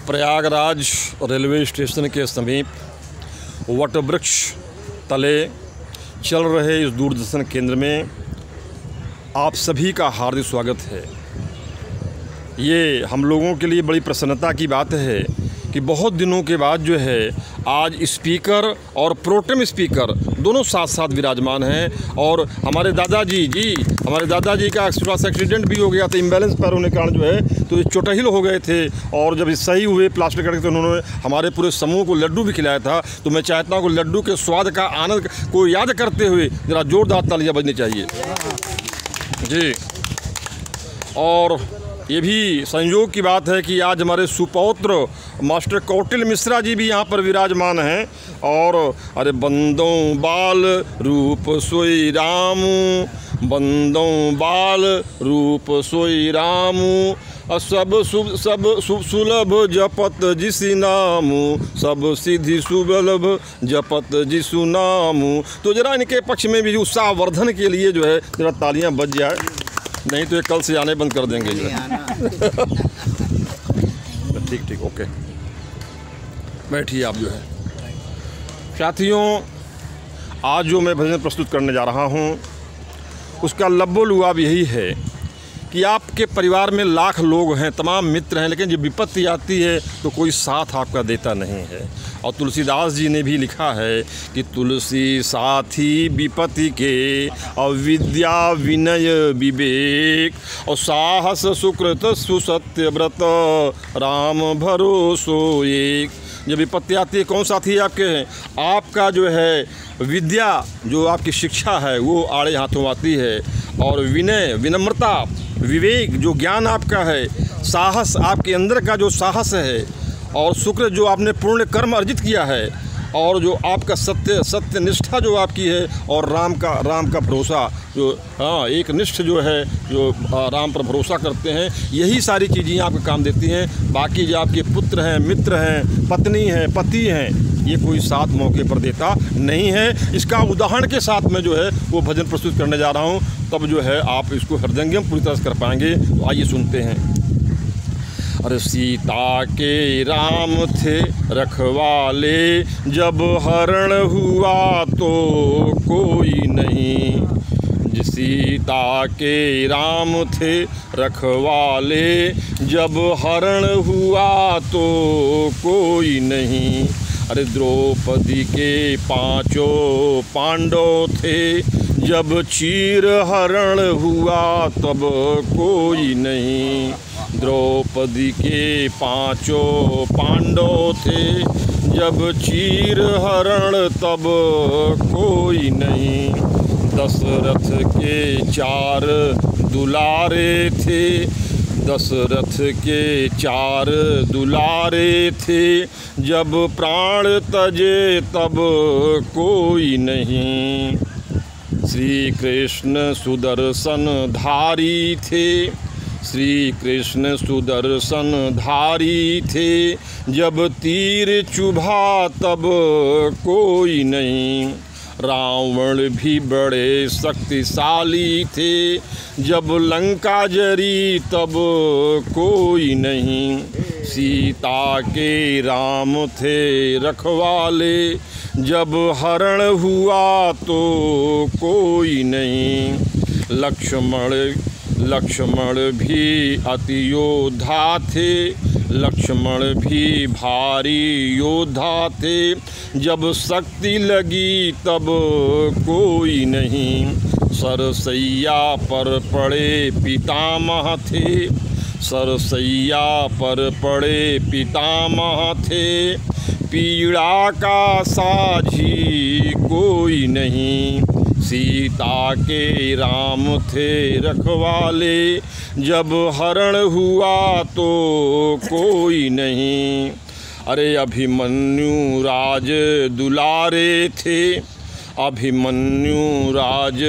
Prayagraj railway station के समीप वटवृक्ष तले चल रहे इस दूरदर्शन केंद्र में आप सभी का हार्दिक स्वागत है। ये हम लोगों के लिए बड़ी प्रसन्नता की बात है कि बहुत दिनों के बाद जो है आज स्पीकर और प्रोटेम स्पीकर दोनों साथ साथ विराजमान हैं। और हमारे दादाजी का थोड़ा सा एक्सीडेंट भी हो गया था, इम्बैलेंस पैर होने के कारण जो है तो ये चोटहिल हो गए थे और जब सही हुए प्लास्टर करके तो उन्होंने हमारे पूरे समूह को लड्डू भी खिलाया था। तो मैं चाहता हूँ कि लड्डू के स्वाद का आनंद को याद करते हुए ज़रा जोरदार तालियां बजनी चाहिए जी। और ये भी संयोग की बात है कि आज हमारे सुपौत्र मास्टर कौटिल मिश्रा जी भी यहाँ पर विराजमान हैं। और अरे बंदों बाल रूप सोई राम, बंदों बाल रूप सोई राम, सब सुलभ जपत जिसि नामु, सब सिद्धि सुलभ जपत जिसु नामु। तो जरा इनके पक्ष में भी उत्साहवर्धन के लिए जो है जरा तालियां बज जाए, नहीं तो ये कल से आने बंद कर देंगे जो है। ठीक ओके, बैठिए आप जो है। साथियों, आज जो मैं भजन प्रस्तुत करने जा रहा हूँ उसका लब्बो-लुआब यही है कि आपके परिवार में लाख लोग हैं, तमाम मित्र हैं, लेकिन जब विपत्ति आती है तो कोई साथ आपका देता नहीं है। और तुलसीदास जी ने भी लिखा है कि तुलसी साथी विपत्ति के, और विद्या विनय विवेक, और साहस सुकृत सुसत्य व्रत, राम भरोसो एक। जब विपत्ति आती है कौन साथी है आपके हैं? आपका जो है विद्या, जो आपकी शिक्षा है वो आड़े हाथों आती है, और विनय विनम्रता, विवेक जो ज्ञान आपका है, साहस आपके अंदर का जो साहस है, और शुक्र जो आपने पूर्ण कर्म अर्जित किया है, और जो आपका सत्य निष्ठा जो आपकी है, और राम का भरोसा जो एक निष्ठ जो है जो राम पर भरोसा करते हैं, यही सारी चीज़ें आपको काम देती हैं। बाकी जो आपके पुत्र हैं, मित्र हैं, पत्नी हैं, पति हैं, ये कोई साथ मौके पर देता नहीं है। इसका उदाहरण के साथ में जो है वो भजन प्रस्तुत करने जा रहा हूँ, तब जो है आप इसको हृदयंगम पूरी तरह से कर पाएंगे। तो आइए सुनते हैं। अरे सीता के राम थे रखवाले, जब हरण हुआ तो कोई नहीं। सीता के राम थे रखवाले, जब हरण हुआ तो कोई नहीं। अरे द्रौपदी के पांचों पांडव थे, जब चीर हरण हुआ तब कोई नहीं। द्रौपदी के पांचों पांडव थे, जब चीर हरण तब कोई नहीं। दशरथ के 4 दुलारे थे, दशरथ के 4 दुलारे थे, जब प्राण तजे तब कोई नहीं। श्री कृष्ण सुदर्शन धारी थे, श्री कृष्ण सुदर्शन धारी थे, जब तीर चुभा तब कोई नहीं। रावण भी बड़े शक्तिशाली थे, जब लंका जरी तब कोई नहीं। सीता के राम थे रखवाले, जब हरण हुआ तो कोई नहीं। लक्ष्मण भी अति योद्धा थे, लक्ष्मण भी भारी योद्धा थे, जब शक्ति लगी तब कोई नहीं। सरसैया पर पड़े पितामह थे, सरसैया पर पड़े पितामह थे, पीड़ा का साझी कोई नहीं। सीता के राम थे रखवाले, जब हरण हुआ तो कोई नहीं। अरे अभिमन्यु राज दुलारे थे, अभिमन्यु राज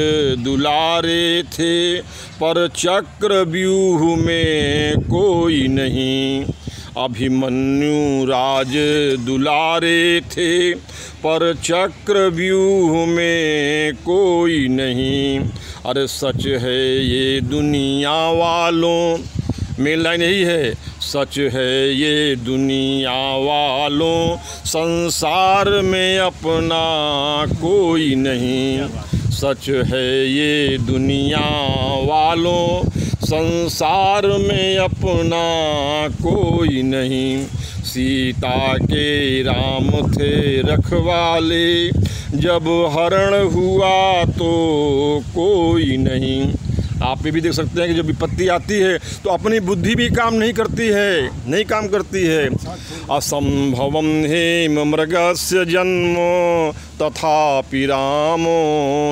दुलारे थे, पर चक्रव्यूह में कोई नहीं। अभिमन्यु राज दुलारे थे, पर चक्रव्यूह में कोई नहीं। अरे सच है ये दुनिया वालों, मेन लाइन यही है, सच है ये दुनिया वालों संसार में अपना कोई नहीं। सच है ये दुनिया वालों संसार में अपना कोई नहीं। सीता के राम थे रखवाले, जब हरण हुआ तो कोई नहीं। आप ये भी देख सकते हैं कि जब विपत्ति आती है तो अपनी बुद्धि भी काम नहीं करती है। असंभवम हेम मृगस्य जन्म तथापि रामो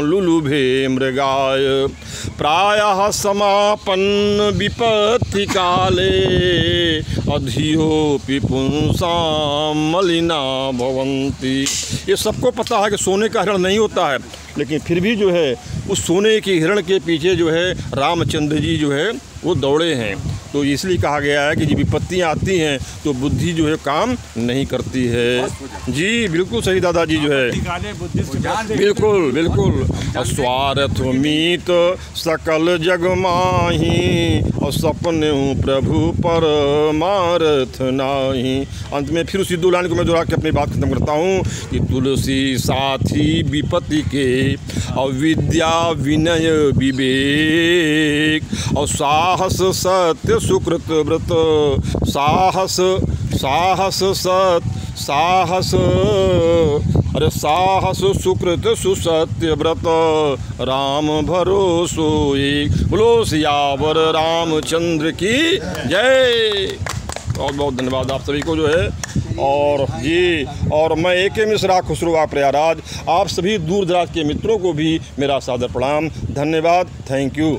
लुलुभे मृगाय। प्रायः समापन्न विपत्ति काले अधियोपि पुंसां मलिना भवन्ति। ये सबको पता है कि सोने का हिरण नहीं होता है, लेकिन फिर भी जो है उस सोने के हिरण के पीछे जो है रामचंद्र जी जो है वो दौड़े हैं। तो इसलिए कहा गया है कि जब विपत्तियाँ आती हैं तो बुद्धि जो है काम नहीं करती है। जी बिल्कुल सही दादाजी जो है, बिल्कुल। स्वार्थ मीत सकल जग माही, और सपने हूँ प्रभु पर मारथ नाही। अंत में फिर उसी 2 लाइन को मैं दोहरा के अपनी बात खत्म करता हूँ कि तुलसी साथी विपत्ति के, और विद्या विनय विवेक, और साहस सत्य सुकृत व्रत। साहस सुकृत सुसत्य व्रत, राम भरोसो एक। बोलो सियावर रामचंद्र की जय। बहुत बहुत धन्यवाद आप सभी को जो है। और जी, और मैं AK मिश्रा खुसरो प्रयागराज, आप सभी दूर दराज के मित्रों को भी मेरा सादर प्रणाम, धन्यवाद, थैंक यू।